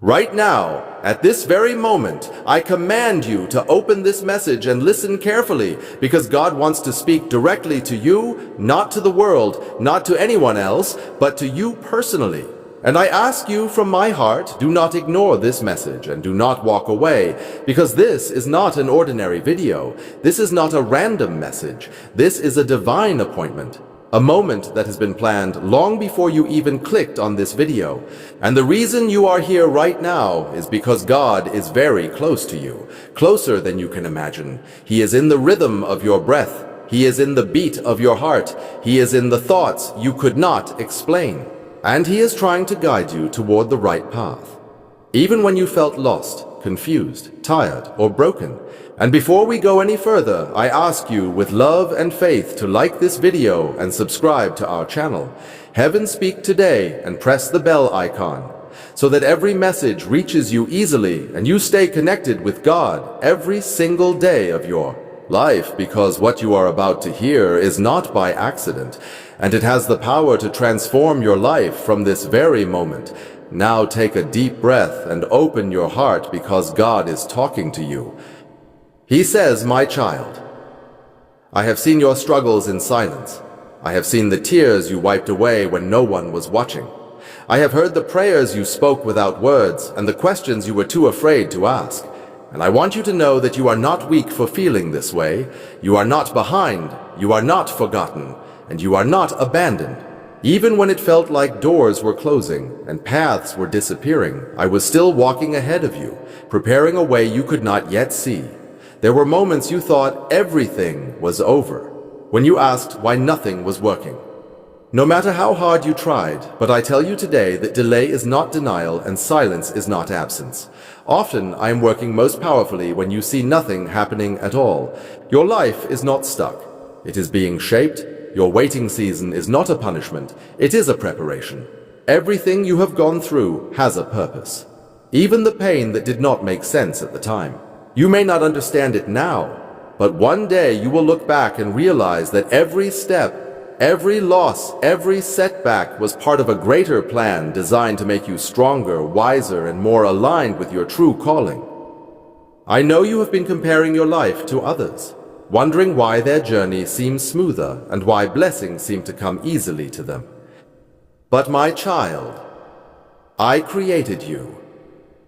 Right now, at this very moment, I command you to open this message and listen carefully, because God wants to speak directly to you, not to the world, not to anyone else, but to you personally. And I ask you from my heart, do not ignore this message and do not walk away, because this is not an ordinary video. This is not a random message. This is a divine appointment. A moment that has been planned long before you even clicked on this video. And the reason you are here right now is because God is very close to you, closer than you can imagine. He is in the rhythm of your breath. He is in the beat of your heart. He is in the thoughts you could not explain. And He is trying to guide you toward the right path. Even when you felt lost, confused, tired, or broken. And before we go any further, I ask you with love and faith to like this video and subscribe to our channel. Heaven speak today and press the bell icon so that every message reaches you easily and you stay connected with God every single day of your life, because what you are about to hear is not by accident, and it has the power to transform your life from this very moment. Now take a deep breath and open your heart, because God is talking to you. He says, "My child, I have seen your struggles in silence. I have seen the tears you wiped away when no one was watching. I have heard the prayers you spoke without words and the questions you were too afraid to ask. And I want you to know that you are not weak for feeling this way. You are not behind, you are not forgotten, and you are not abandoned. Even when it felt like doors were closing and paths were disappearing, I was still walking ahead of you, preparing a way you could not yet see. There were moments you thought everything was over, when you asked why nothing was working. No matter how hard you tried, but I tell you today that delay is not denial and silence is not absence. Often I am working most powerfully when you see nothing happening at all. Your life is not stuck. It is being shaped. Your waiting season is not a punishment. It is a preparation. Everything you have gone through has a purpose. Even the pain that did not make sense at the time. You may not understand it now, but one day you will look back and realize that every step, every loss, every setback was part of a greater plan designed to make you stronger, wiser, and more aligned with your true calling. I know you have been comparing your life to others, wondering why their journey seems smoother and why blessings seem to come easily to them. But my child, I created you.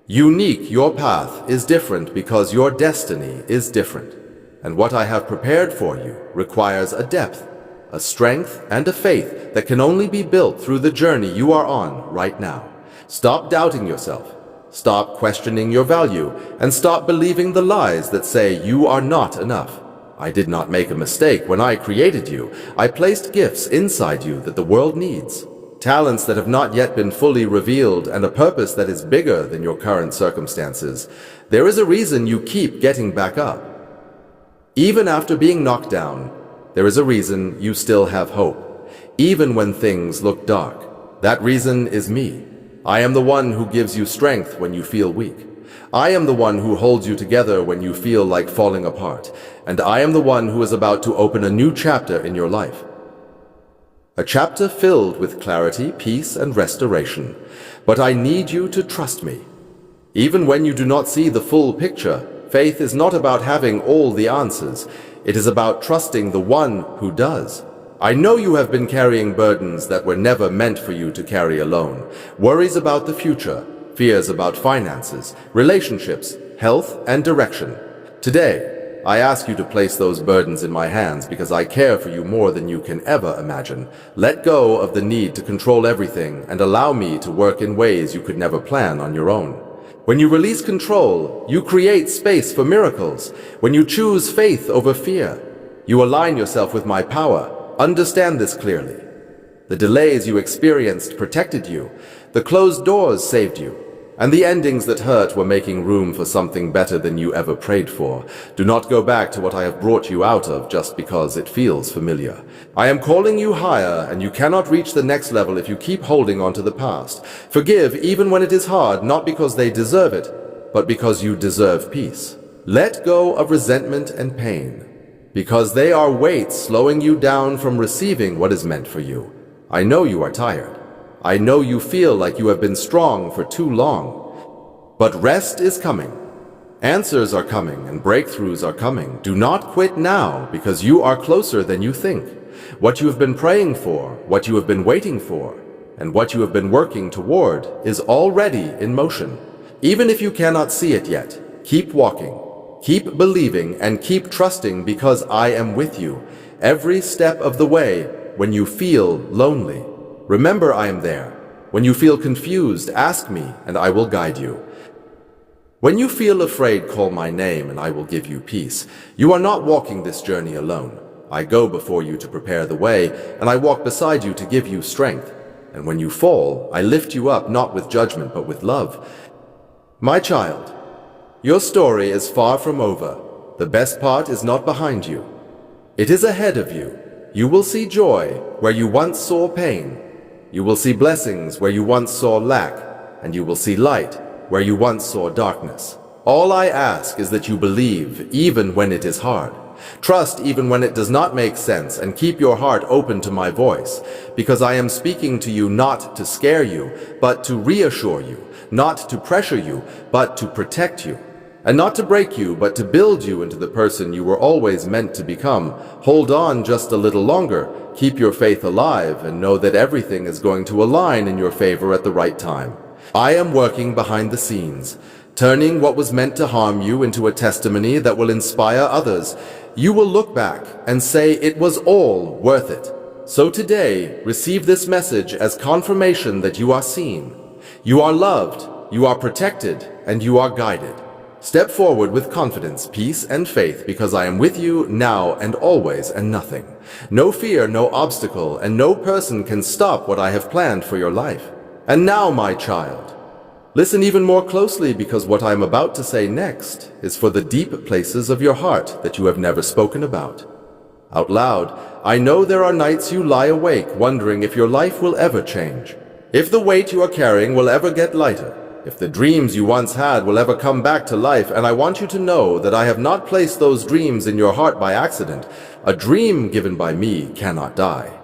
Unique, your path is different because your destiny is different. And what I have prepared for you requires a depth, a strength, and a faith that can only be built through the journey you are on right now. Stop doubting yourself. Stop questioning your value, and stop believing the lies that say you are not enough. I did not make a mistake when I created you. I placed gifts inside you that the world needs. Talents that have not yet been fully revealed, and a purpose that is bigger than your current circumstances. There is a reason you keep getting back up. Even after being knocked down, there is a reason you still have hope. Even when things look dark, that reason is me. I am the one who gives you strength when you feel weak. I am the one who holds you together when you feel like falling apart. And I am the one who is about to open a new chapter in your life. A chapter filled with clarity, peace, and restoration. But I need you to trust me. Even when you do not see the full picture, faith is not about having all the answers. It is about trusting the one who does. I know you have been carrying burdens that were never meant for you to carry alone. Worries about the future, fears about finances, relationships, health, and direction. Today, I ask you to place those burdens in my hands because I care for you more than you can ever imagine. Let go of the need to control everything and allow me to work in ways you could never plan on your own. When you release control, you create space for miracles. When you choose faith over fear, you align yourself with my power. Understand this clearly. The delays you experienced protected you. The closed doors saved you. And the endings that hurt were making room for something better than you ever prayed for. Do not go back to what I have brought you out of just because it feels familiar. I am calling you higher, and you cannot reach the next level if you keep holding on to the past. Forgive even when it is hard, not because they deserve it, but because you deserve peace. Let go of resentment and pain, because they are weights slowing you down from receiving what is meant for you. I know you are tired. I know you feel like you have been strong for too long. But rest is coming. Answers are coming and breakthroughs are coming. Do not quit now, because you are closer than you think. What you have been praying for, what you have been waiting for, and what you have been working toward is already in motion. Even if you cannot see it yet, keep walking, keep believing, and keep trusting, because I am with you every step of the way. When you feel lonely, remember I am there. When you feel confused, ask me and I will guide you. When you feel afraid, call my name and I will give you peace. You are not walking this journey alone. I go before you to prepare the way, and I walk beside you to give you strength. And when you fall, I lift you up, not with judgment, but with love. My child, your story is far from over. The best part is not behind you. It is ahead of you. You will see joy where you once saw pain. You will see blessings where you once saw lack, and you will see light where you once saw darkness. All I ask is that you believe even when it is hard. Trust even when it does not make sense, and keep your heart open to my voice, because I am speaking to you not to scare you, but to reassure you, not to pressure you, but to protect you, and not to break you, but to build you into the person you were always meant to become. Hold on just a little longer, keep your faith alive, and know that everything is going to align in your favor at the right time. I am working behind the scenes, turning what was meant to harm you into a testimony that will inspire others. You will look back and say it was all worth it. So today, receive this message as confirmation that you are seen, you are loved, you are protected, and you are guided. Step forward with confidence, peace, and faith, because I am with you now and always, and nothing, no fear, no obstacle, and no person can stop what I have planned for your life. And now, my child, listen even more closely, because what I am about to say next is for the deep places of your heart that you have never spoken about. Out loud, I know there are nights you lie awake wondering if your life will ever change, if the weight you are carrying will ever get lighter, if the dreams you once had will ever come back to life. And I want you to know that I have not placed those dreams in your heart by accident. A dream given by me cannot die.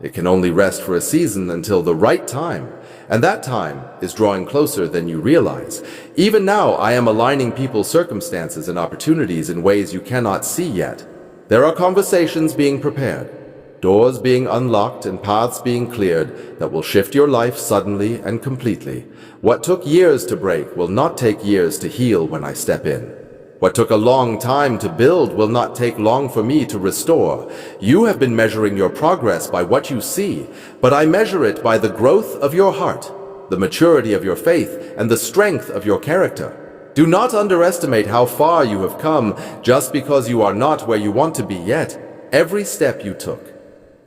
It can only rest for a season until the right time. And that time is drawing closer than you realize. Even now, I am aligning people's circumstances and opportunities in ways you cannot see yet. There are conversations being prepared, doors being unlocked, and paths being cleared that will shift your life suddenly and completely. What took years to break will not take years to heal when I step in. What took a long time to build will not take long for me to restore. You have been measuring your progress by what you see, but I measure it by the growth of your heart, the maturity of your faith, and the strength of your character. Do not underestimate how far you have come just because you are not where you want to be yet. Every step you took,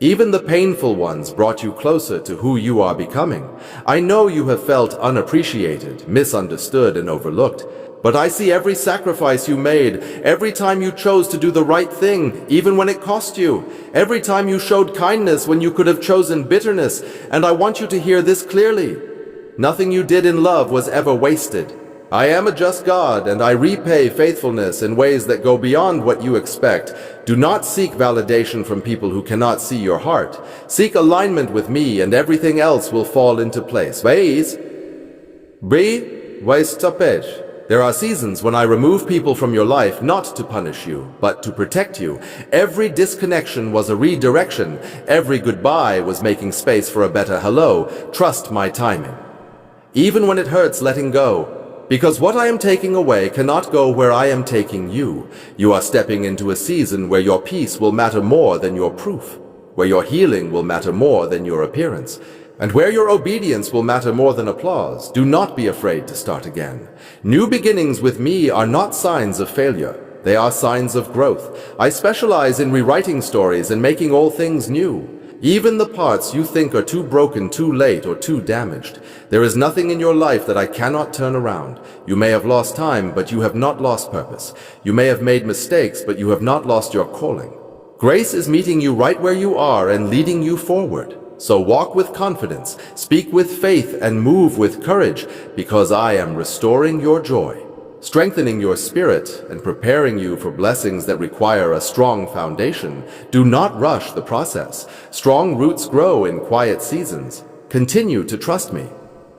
even the painful ones, brought you closer to who you are becoming. I know you have felt unappreciated, misunderstood, and overlooked. But I see every sacrifice you made, every time you chose to do the right thing, even when it cost you, every time you showed kindness when you could have chosen bitterness. And I want you to hear this clearly. Nothing you did in love was ever wasted. I am a just God, and I repay faithfulness in ways that go beyond what you expect. Do not seek validation from people who cannot see your heart. Seek alignment with me, and everything else will fall into place. There are seasons when I remove people from your life not to punish you, but to protect you. Every disconnection was a redirection. Every goodbye was making space for a better hello. Trust my timing. Even when it hurts letting go, because what I am taking away cannot go where I am taking you. You are stepping into a season where your peace will matter more than your proof, where your healing will matter more than your appearance, and where your obedience will matter more than applause. Do not be afraid to start again. New beginnings with me are not signs of failure. They are signs of growth. I specialize in rewriting stories and making all things new. Even the parts you think are too broken, too late, or too damaged. There is nothing in your life that I cannot turn around. You may have lost time, but you have not lost purpose. You may have made mistakes, but you have not lost your calling. Grace is meeting you right where you are and leading you forward. So walk with confidence, speak with faith, and move with courage, because I am restoring your joy, strengthening your spirit, and preparing you for blessings that require a strong foundation. Do not rush the process. Strong roots grow in quiet seasons. Continue to trust me,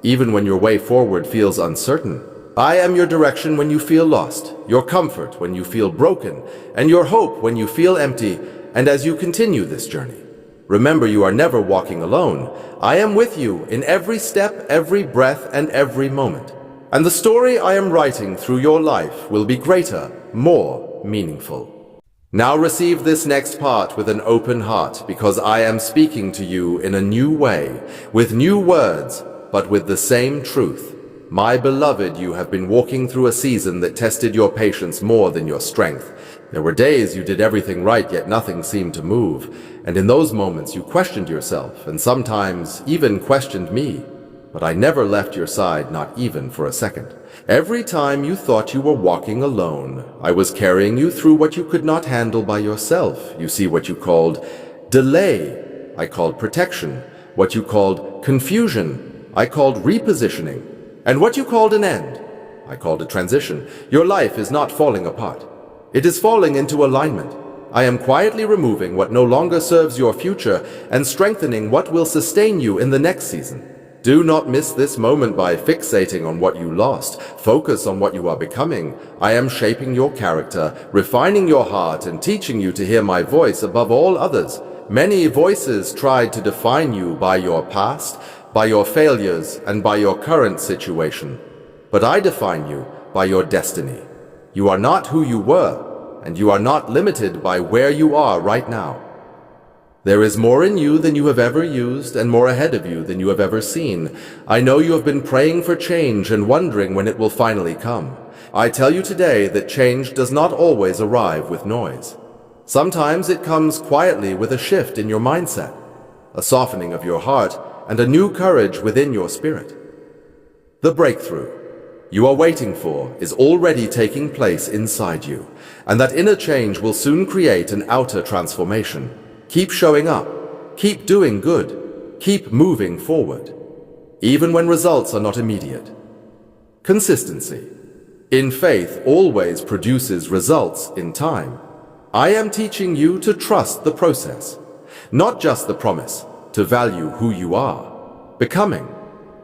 even when your way forward feels uncertain. I am your direction when you feel lost, your comfort when you feel broken, and your hope when you feel empty, and as you continue this journey. Remember, you are never walking alone. I am with you in every step, every breath, and every moment. And the story I am writing through your life will be greater, more meaningful. Now receive this next part with an open heart, because I am speaking to you in a new way, with new words, but with the same truth. My beloved, you have been walking through a season that tested your patience more than your strength. There were days you did everything right, yet nothing seemed to move. And in those moments you questioned yourself, and sometimes even questioned me. But I never left your side, not even for a second. Every time you thought you were walking alone, I was carrying you through what you could not handle by yourself. You see, what you called delay, I called protection. What you called confusion, I called repositioning. And what you called an end, I called a transition. Your life is not falling apart. It is falling into alignment. I am quietly removing what no longer serves your future and strengthening what will sustain you in the next season. Do not miss this moment by fixating on what you lost. Focus on what you are becoming. I am shaping your character, refining your heart, and teaching you to hear my voice above all others. Many voices tried to define you by your past, by your failures, and by your current situation. But I define you by your destiny. You are not who you were, and you are not limited by where you are right now. There is more in you than you have ever used, and more ahead of you than you have ever seen. I know you have been praying for change and wondering when it will finally come. I tell you today that change does not always arrive with noise. Sometimes it comes quietly with a shift in your mindset, a softening of your heart, and a new courage within your spirit. The breakthrough you are waiting for is already taking place inside you, and that inner change will soon create an outer transformation. Keep showing up, keep doing good, keep moving forward, even when results are not immediate. Consistency in faith always produces results in time. I am teaching you to trust the process, not just the promise, to value who you are becoming,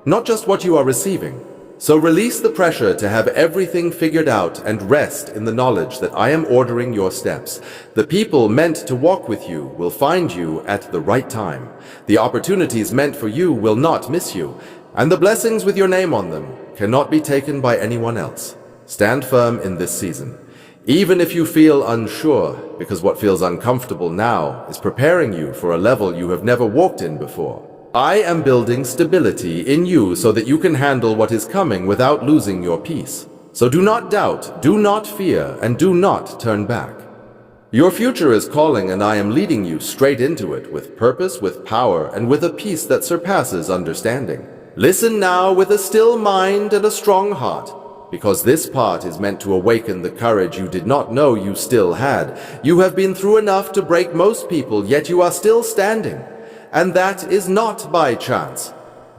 not just what you are receiving. So release the pressure to have everything figured out and rest in the knowledge that I am ordering your steps. The people meant to walk with you will find you at the right time. The opportunities meant for you will not miss you, and the blessings with your name on them cannot be taken by anyone else. Stand firm in this season, even if you feel unsure, because what feels uncomfortable now is preparing you for a level you have never walked in before. I am building stability in you so that you can handle what is coming without losing your peace. So do not doubt, do not fear, and do not turn back. Your future is calling, and I am leading you straight into it with purpose, with power, and with a peace that surpasses understanding. Listen now with a still mind and a strong heart, because this part is meant to awaken the courage you did not know you still had. You have been through enough to break most people, yet you are still standing. And that is not by chance.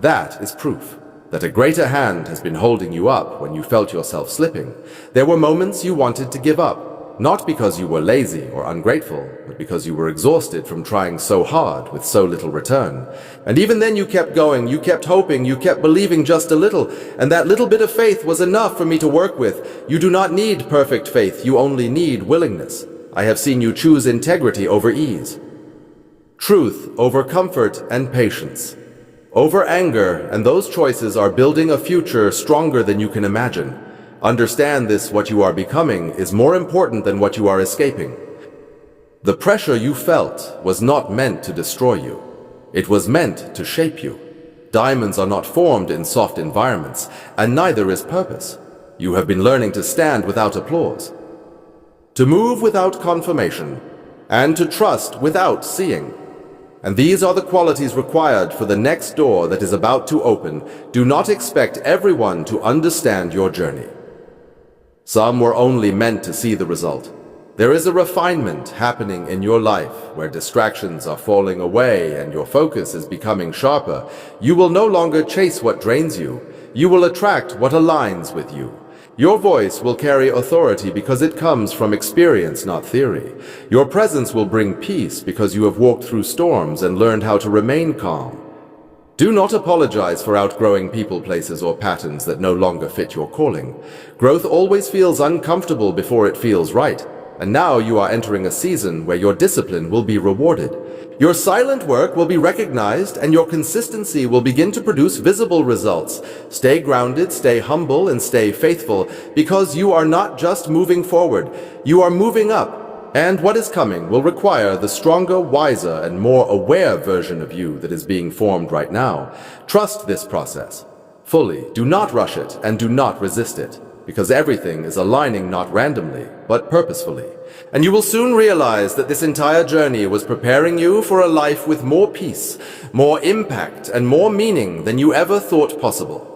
That is proof that a greater hand has been holding you up when you felt yourself slipping. There were moments you wanted to give up, not because you were lazy or ungrateful, but because you were exhausted from trying so hard with so little return. And even then you kept going, you kept hoping, you kept believing just a little, and that little bit of faith was enough for me to work with. You do not need perfect faith, you only need willingness. I have seen you choose integrity over ease, truth over comfort and patience, over anger, and those choices are building a future stronger than you can imagine. Understand this: what you are becoming is more important than what you are escaping. The pressure you felt was not meant to destroy you. It was meant to shape you. Diamonds are not formed in soft environments, and neither is purpose. You have been learning to stand without applause, to move without confirmation, and to trust without seeing. And these are the qualities required for the next door that is about to open. Do not expect everyone to understand your journey. Some were only meant to see the result. There is a refinement happening in your life where distractions are falling away and your focus is becoming sharper. You will no longer chase what drains you. You will attract what aligns with you. Your voice will carry authority because it comes from experience, not theory. Your presence will bring peace because you have walked through storms and learned how to remain calm. Do not apologize for outgrowing people, places, or patterns that no longer fit your calling. Growth always feels uncomfortable before it feels right, and now you are entering a season where your discipline will be rewarded. Your silent work will be recognized, and your consistency will begin to produce visible results. Stay grounded, stay humble, and stay faithful, because you are not just moving forward, you are moving up. And what is coming will require the stronger, wiser, and more aware version of you that is being formed right now. Trust this process fully. Do not rush it and do not resist it, because everything is aligning not randomly, but purposefully. And you will soon realize that this entire journey was preparing you for a life with more peace, more impact, and more meaning than you ever thought possible.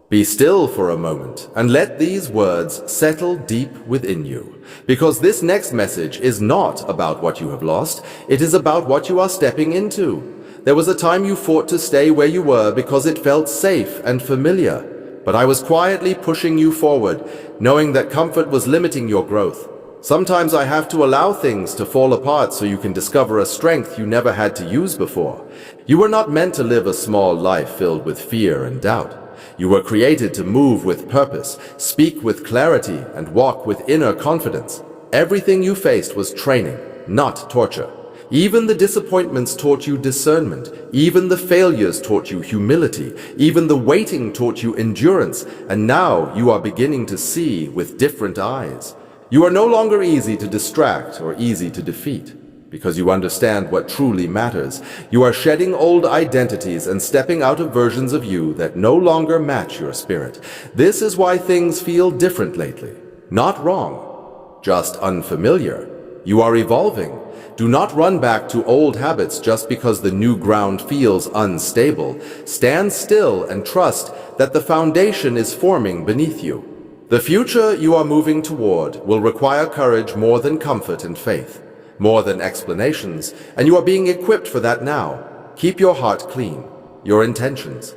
Be still for a moment and let these words settle deep within you, because this next message is not about what you have lost, it is about what you are stepping into. There was a time you fought to stay where you were because it felt safe and familiar, but I was quietly pushing you forward, knowing that comfort was limiting your growth. Sometimes I have to allow things to fall apart so you can discover a strength you never had to use before. You were not meant to live a small life filled with fear and doubt. You were created to move with purpose, speak with clarity, and walk with inner confidence. Everything you faced was training, not torture. Even the disappointments taught you discernment. Even the failures taught you humility. Even the waiting taught you endurance. And now you are beginning to see with different eyes. You are no longer easy to distract or easy to defeat, because you understand what truly matters. You are shedding old identities and stepping out of versions of you that no longer match your spirit. This is why things feel different lately. Not wrong, just unfamiliar. You are evolving. Do not run back to old habits just because the new ground feels unstable. Stand still and trust that the foundation is forming beneath you. The future you are moving toward will require courage more than comfort and faith, more than explanations, and you are being equipped for that now. Keep your heart clean, your intentions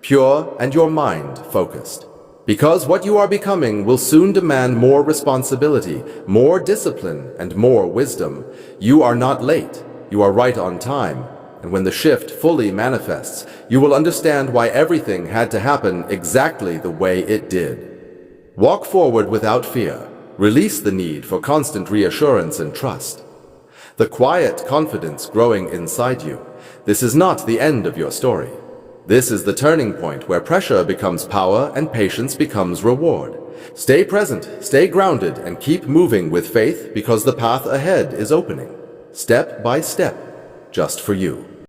pure, and your mind focused. Because what you are becoming will soon demand more responsibility, more discipline, and more wisdom. You are not late, you are right on time, and when the shift fully manifests, you will understand why everything had to happen exactly the way it did. Walk forward without fear. Release the need for constant reassurance and trust. The quiet confidence growing inside you. This is not the end of your story. This is the turning point where pressure becomes power and patience becomes reward. Stay present, stay grounded, and keep moving with faith, because the path ahead is opening, step by step, just for you.